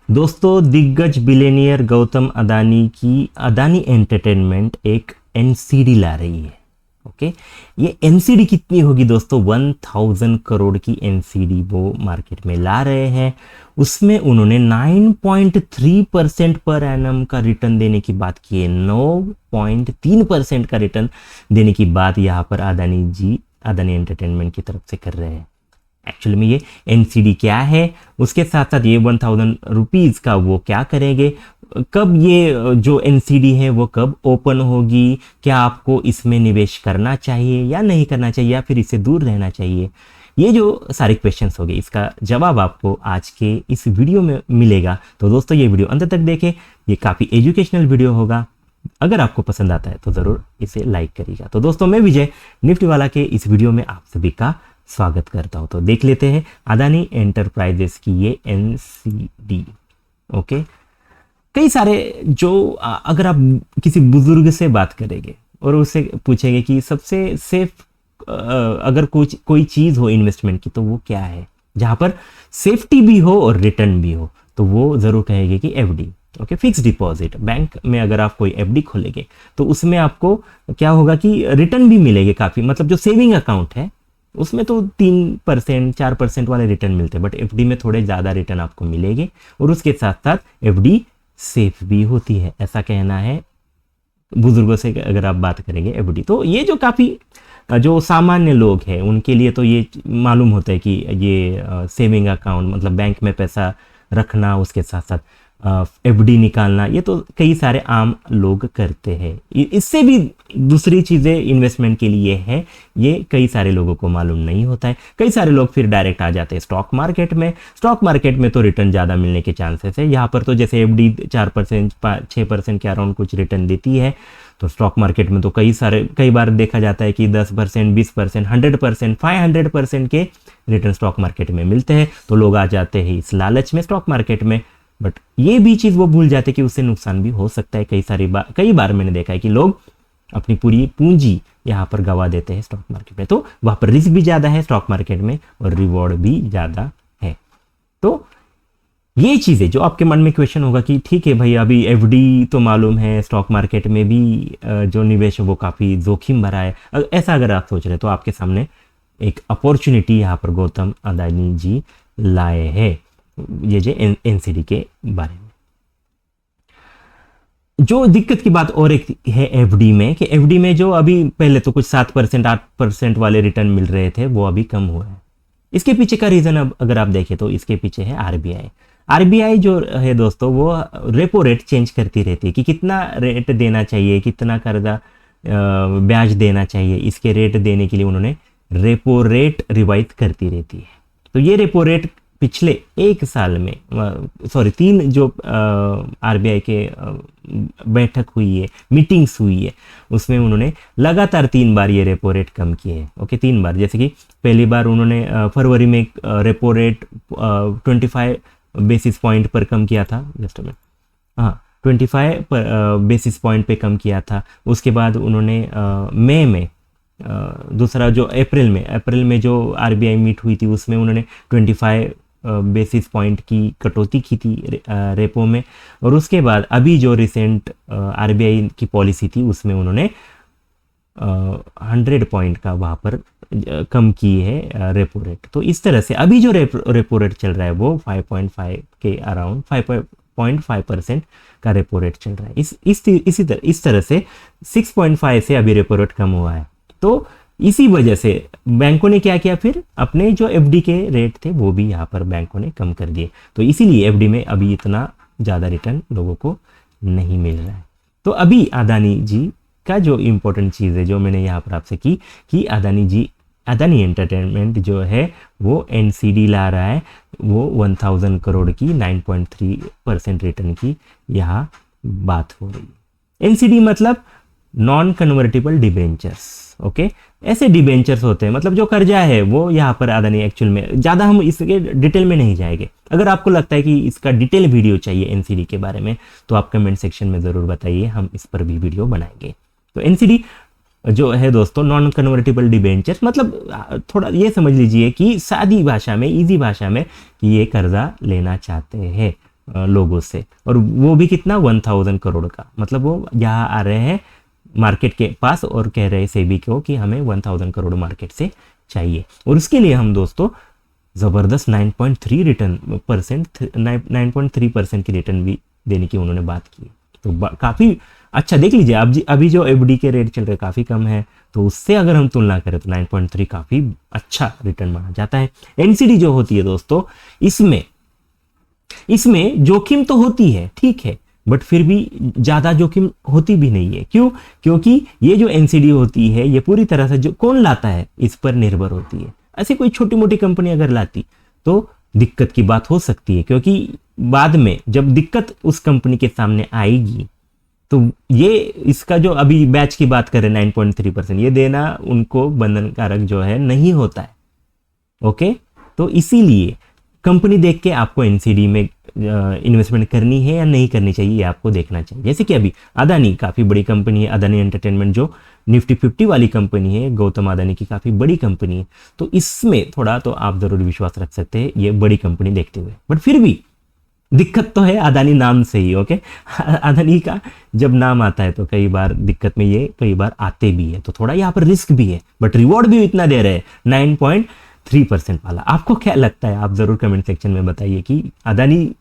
दोस्तों, दिग्गज बिलियनियर गौतम अदानी की अदानी एंटरटेनमेंट एक एनसीडी ला रही है। ओके, ये एनसीडी कितनी होगी दोस्तों? 1000 करोड़ की एनसीडी वो मार्केट में ला रहे हैं। उसमें उन्होंने 9.3% पर एनम का रिटर्न देने की बात की है। 9.3% का रिटर्न देने की बात यहाँ पर अदानी जी अदानी एंटरटेनमेंट की तरफ से कर रहे हैं। एक्चुअली में ये एनसीडी क्या है, उसके साथ साथ ये 1000 रुपीज़ का वो क्या करेंगे, कब ये जो एनसीडी है वो कब ओपन होगी, क्या आपको इसमें निवेश करना चाहिए या नहीं करना चाहिए, या फिर इससे दूर रहना चाहिए, ये जो सारे क्वेश्चंस हो गए, इसका जवाब आपको आज के इस वीडियो में मिलेगा। तो दोस्तों, ये वीडियो अंत तक देखें, ये काफ़ी एजुकेशनल वीडियो होगा। अगर आपको पसंद आता है तो ज़रूर इसे लाइक करिएगा। तो दोस्तों, मैं विजय निफ्टी वाला के इस वीडियो में आप सभी का स्वागत करता हूं। तो देख लेते हैं अदानी एंटरप्राइजेस की ये एनसीडी। ओके, कई सारे जो अगर आप किसी बुजुर्ग से बात करेंगे और उससे पूछेंगे कि सबसे सेफ अगर कोई चीज़ हो इन्वेस्टमेंट की तो वो क्या है, जहां पर सेफ्टी भी हो और रिटर्न भी हो, तो वो ज़रूर कहेंगे कि FD. Okay, fix deposit. Bank में अगर आप कोई एफडी खोलेंगे तो उसमें आपको क्या होगा कि रिटर्न भी मिलेगी काफ़ी, मतलब जो सेविंग अकाउंट है उसमें तो 3% 4% वाले रिटर्न मिलते हैं, बट एफडी में थोड़े ज़्यादा रिटर्न आपको मिलेंगे। और उसके साथ साथ एफडी सेफ भी होती है, ऐसा कहना है बुजुर्गों से अगर आप बात करेंगे एफडी। तो ये जो काफ़ी जो सामान्य लोग हैं उनके लिए तो ये मालूम होता है कि ये सेविंग अकाउंट मतलब बैंक में पैसा रखना, उसके साथ साथ एफडी निकालना, ये तो कई सारे आम लोग करते हैं। इससे भी दूसरी चीज़ें इन्वेस्टमेंट के लिए है, ये कई सारे लोगों को मालूम नहीं होता है। कई सारे लोग फिर डायरेक्ट आ जाते हैं स्टॉक मार्केट में। स्टॉक मार्केट में तो रिटर्न ज़्यादा मिलने के चांसेस है। यहाँ पर तो जैसे एफडी 4% 6% के अराउंड कुछ रिटर्न देती है, तो स्टॉक मार्केट में तो कई बार देखा जाता है कि 10%, 20%, 100%, 500% के रिटर्न स्टॉक मार्केट में मिलते हैं। तो लोग आ जाते हैं इस लालच में स्टॉक मार्केट में, बट ये भी चीज़ वो भूल जाते कि उससे नुकसान भी हो सकता है। कई बार मैंने देखा है कि लोग अपनी पूरी पूंजी यहाँ पर गंवा देते हैं स्टॉक मार्केट में। तो वहाँ पर रिस्क भी ज़्यादा है स्टॉक मार्केट में और रिवॉर्ड भी ज़्यादा है। तो ये चीज़ें जो आपके मन में क्वेश्चन होगा कि ठीक है भाई, अभी एफडी तो मालूम है, स्टॉक मार्केट में भी जो निवेश है वो काफ़ी जोखिम भरा है, ऐसा अगर आप सोच रहे हैं तो आपके सामने एक अपॉर्चुनिटी यहाँ पर गौतम अदानी जी लाए हैं, ये जो एनसीडी के बारे में। जो दिक्कत की बात और एक है एफडी में, कि एफडी में जो अभी पहले तो कुछ 7% 8% वाले रिटर्न मिल रहे थे वो अभी कम हुआ है। इसके पीछे का रीज़न अब अगर आप देखें तो इसके पीछे है आरबीआई। आरबीआई जो है दोस्तों, वो रेपो रेट चेंज करती रहती है कि कितना रेट देना चाहिए, कितना कर्जा ब्याज देना चाहिए। इसके रेट देने के लिए उन्होंने रेपो रेट रिवाइज करती रहती है। तो ये रेपो रेट पिछले एक साल में 3 जो आरबीआई के बैठक हुई है, मीटिंग्स हुई है, उसमें उन्होंने लगातार 3 बार ये रेपो रेट कम किए हैं। ओके, 3 बार। जैसे कि पहली बार उन्होंने फरवरी में रेपो रेट 25 बेसिस पॉइंट पर कम किया था, जस्ट में 25 बेसिस पॉइंट पे कम किया था। उसके बाद उन्होंने मई में दूसरा जो अप्रैल में जो आरबीआई मीट हुई थी उसमें उन्होंने 25 बेसिस पॉइंट की कटौती की थी रेपो में। और उसके बाद अभी जो रिसेंट आरबीआई की पॉलिसी थी उसमें उन्होंने 100 पॉइंट का वहाँ पर कम की है रेपो रेट। तो इस तरह से अभी जो रेपो रेट चल रहा है वो 5.5 के अराउंड 5.5% का रेपो रेट चल रहा है। इस तरह से 6.5 से अभी रेपो रेट कम हुआ है। तो इसी वजह से बैंकों ने क्या किया, फिर अपने जो एफडी के रेट थे वो भी यहाँ पर बैंकों ने कम कर दिए। तो इसीलिए एफडी में अभी इतना ज़्यादा रिटर्न लोगों को नहीं मिल रहा है। तो अभी अदानी जी का जो इम्पोर्टेंट चीज़ है जो मैंने यहाँ पर आपसे की कि अदानी एंटरटेनमेंट जो है वो एनसीडी ला रहा है, वो 1000 करोड़ की 9.3% रिटर्न की यहाँ बात हो रही है। एनसीडी मतलब नॉन कन्वर्टेबल डिबेंचर्स। ओके, ऐसे डिबेंचर्स होते हैं, मतलब जो कर्जा है वो यहाँ पर अदानी एक्चुअल में, ज़्यादा हम इसके डिटेल में नहीं जाएंगे। अगर आपको लगता है कि इसका डिटेल वीडियो चाहिए एनसीडी के बारे में तो आप कमेंट सेक्शन में ज़रूर बताइए, हम इस पर भी वीडियो बनाएंगे। तो एनसीडी जो है दोस्तों, नॉन कन्वर्टेबल डिबेंचर्स, मतलब थोड़ा ये समझ लीजिए कि सादी भाषा में, इजी भाषा में, कि ये कर्जा लेना चाहते हैं। लोगों से, और वो भी कितना 1000 करोड़ का। मतलब वो यहाँ आ रहे हैं मार्केट के पास और कह रहे हैं सेबी को कि हमें 1000 करोड़ मार्केट से चाहिए, और उसके लिए हम दोस्तों ज़बरदस्त 9.3% की रिटर्न भी देने की उन्होंने बात की। तो काफ़ी अच्छा, देख लीजिए आप जी, अभी जो एफडी के रेट चल रहे काफ़ी कम है, तो उससे अगर हम तुलना करें तो 9.3 काफ़ी अच्छा रिटर्न माना जाता है। एनसीडी जो होती है दोस्तों, इसमें जोखिम तो होती है, ठीक है, बट फिर भी ज़्यादा जोखिम होती भी नहीं है। क्यों? क्योंकि ये जो एनसीडी होती है ये पूरी तरह से जो कौन लाता है इस पर निर्भर होती है। ऐसी कोई छोटी मोटी कंपनी अगर लाती तो दिक्कत की बात हो सकती है, क्योंकि बाद में जब दिक्कत उस कंपनी के सामने आएगी तो ये इसका जो अभी बैच की बात करें 9.3%, ये देना उनको बंधनकारक जो है नहीं होता है। ओके, तो इसीलिए कंपनी देख के आपको एनसीडी में इन्वेस्टमेंट करनी है या नहीं करनी चाहिए, ये आपको देखना चाहिए। जैसे कि अभी अदानी काफ़ी बड़ी कंपनी है, अदानी एंटरटेनमेंट जो निफ्टी 50 वाली कंपनी है, गौतम अदानी की काफ़ी बड़ी कंपनी है, तो इसमें थोड़ा तो आप ज़रूर विश्वास रख सकते हैं ये बड़ी कंपनी देखते हुए। बट फिर भी दिक्कत तो है अदानी नाम से ही। ओके, अदानी का जब नाम आता है तो कई बार दिक्कत में ये कई बार आते भी है, तो थोड़ा यहाँ पर रिस्क भी है, बट रिवॉर्ड भी इतना दे रहे हैं 9.3% वाला। आपको क्या लगता है? आप जरूर कमेंट सेक्शन में बताइए कि अदानी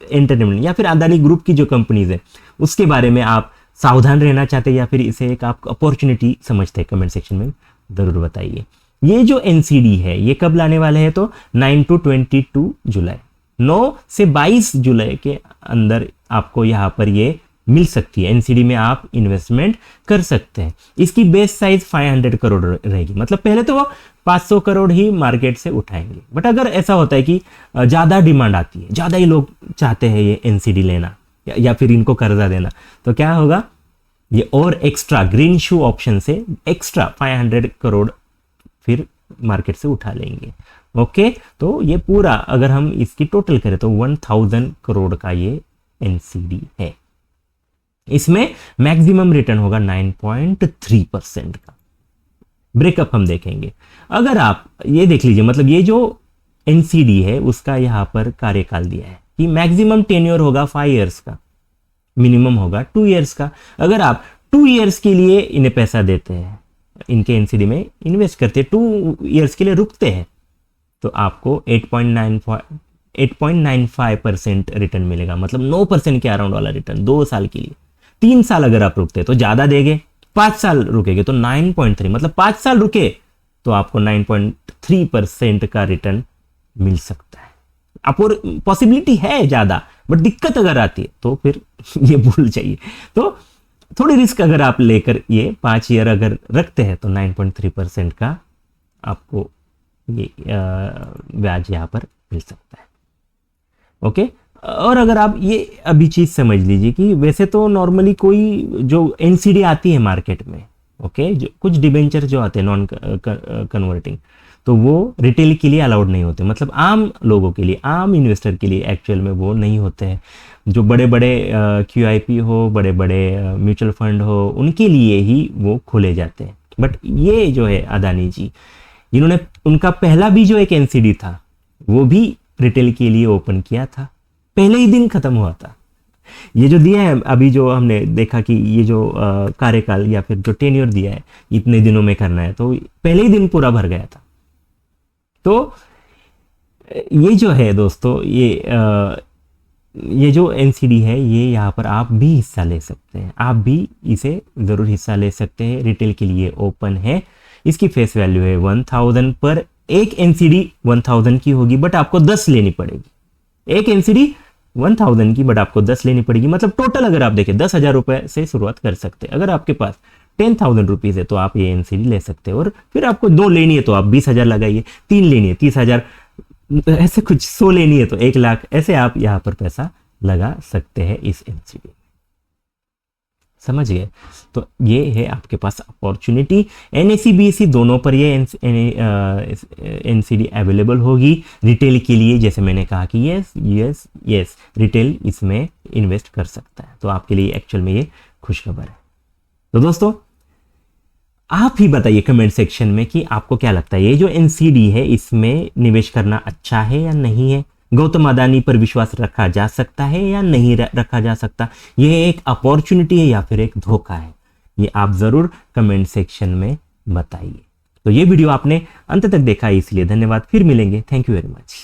एंटरटेनमेंट या फिर अदानी ग्रुप की जो कंपनीज है उसके बारे में आप सावधान रहना चाहते हैं या फिर इसे एक आप अपॉर्चुनिटी समझते हैं? कमेंट सेक्शन में जरूर बताइए। ये जो एनसीडी है ये कब लाने वाले हैं? तो 9 to 22 जुलाई, 9 से 22 जुलाई के अंदर आपको यहाँ पर ये मिल सकती है। एनसीडी में आप इन्वेस्टमेंट कर सकते हैं। इसकी बेस साइज 500 करोड़ रहेगी, मतलब पहले तो वो 500 करोड़ ही मार्केट से उठाएंगे। बट अगर ऐसा होता है कि ज़्यादा डिमांड आती है, ज़्यादा ही लोग चाहते हैं ये एनसीडी लेना या फिर इनको कर्जा देना, तो क्या होगा, ये और एक्स्ट्रा ग्रीन शू ऑप्शन से एक्स्ट्रा 500 करोड़ फिर मार्केट से उठा लेंगे। ओके, तो ये पूरा अगर हम इसकी टोटल करें तो 1000 करोड़ का ये एनसीडी है। इसमें मैक्सिमम रिटर्न होगा 9.3% का। ब्रेकअप हम देखेंगे। अगर आप ये देख लीजिए, मतलब ये जो एनसीडी है उसका यहाँ पर कार्यकाल दिया है कि मैक्सिमम टेन्योर होगा 5 इयर्स का, मिनिमम होगा 2 इयर्स का। अगर आप 2 इयर्स के लिए इन्हें पैसा देते हैं, इनके एनसीडी में इन्वेस्ट करते हैं, 2 इयर्स के लिए रुकते हैं, तो आपको 8.95% रिटर्न मिलेगा, मतलब 9% के अराउंड वाला रिटर्न 2 साल के लिए। 3 साल अगर आप रुकते हैं तो ज़्यादा देंगे, 5 साल रुकेंगे तो 9.3, मतलब 5 साल रुके तो आपको 9.3% का रिटर्न मिल सकता है। आपको पॉसिबिलिटी है ज़्यादा, बट दिक्कत अगर आती है तो फिर ये भूल जाइए। तो थोड़ी रिस्क अगर आप लेकर ये 5 ईयर अगर रखते हैं तो 9.3% का आपको ये ब्याज यहाँ पर मिल सकता है। ओके, और अगर आप ये अभी चीज़ समझ लीजिए कि वैसे तो नॉर्मली कोई जो एनसीडी आती है मार्केट में, ओके, जो कुछ डिबेंचर जो आते हैं नॉन कन्वर्टिंग, तो वो रिटेल के लिए अलाउड नहीं होते, मतलब आम लोगों के लिए, आम इन्वेस्टर के लिए एक्चुअल में वो नहीं होते हैं। जो बड़े बड़े QIP हो, बड़े बड़े म्यूचुअल फंड हो, उनके लिए ही वो खोले जाते हैं। बट ये जो है अदानी जी, इन्होंने उनका पहला भी जो एक एनसीडी था वो भी रिटेल के लिए ओपन किया था, पहले ही दिन खत्म हुआ था। ये जो दिया है अभी, जो हमने देखा कि ये जो कार्यकाल या फिर जो टेन्योर दिया है इतने दिनों में करना है, तो पहले ही दिन पूरा भर गया था। तो ये जो है दोस्तों, ये जो एनसीडी है ये यहाँ पर आप भी हिस्सा ले सकते हैं, आप भी इसे ज़रूर हिस्सा ले सकते हैं। रिटेल के लिए ओपन है, इसकी फेस वैल्यू है 1000 पर। एक एनसीडी 1000 की होगी, बट आपको 10 लेनी पड़ेगी। एक एनसीडी 1000 की, बट आपको 10 लेनी पड़ेगी। मतलब टोटल अगर आप देखें 10,000 रुपए से शुरुआत कर सकते हैं। अगर आपके पास 10,000 रुपीज़ है तो आप ये एनसीडी ले सकते हैं। और फिर आपको 2 लेनी है तो आप 20,000 लगाइए, 3 लेनी है 30,000, ऐसे कुछ 100 लेनी है तो 1 लाख, ऐसे आप यहाँ पर पैसा लगा सकते हैं इस एनसीडी। समझ गए? तो ये है आपके पास अपॉर्चुनिटी। NSE BSE दोनों पर ये एनसीडी अवेलेबल होगी। रिटेल के लिए जैसे मैंने कहा कि यस रिटेल इसमें इन्वेस्ट कर सकता है, तो आपके लिए एक्चुअल में ये खुशखबर है। तो दोस्तों आप ही बताइए कमेंट सेक्शन में कि आपको क्या लगता है, ये जो एनसीडी है इसमें निवेश करना अच्छा है या नहीं है। गौतम अदानी पर विश्वास रखा जा सकता है या नहीं रखा जा सकता? यह एक अपॉर्चुनिटी है या फिर एक धोखा है? ये आप जरूर कमेंट सेक्शन में बताइए। तो ये वीडियो आपने अंत तक देखा है, इसलिए धन्यवाद। फिर मिलेंगे। Thank you very much.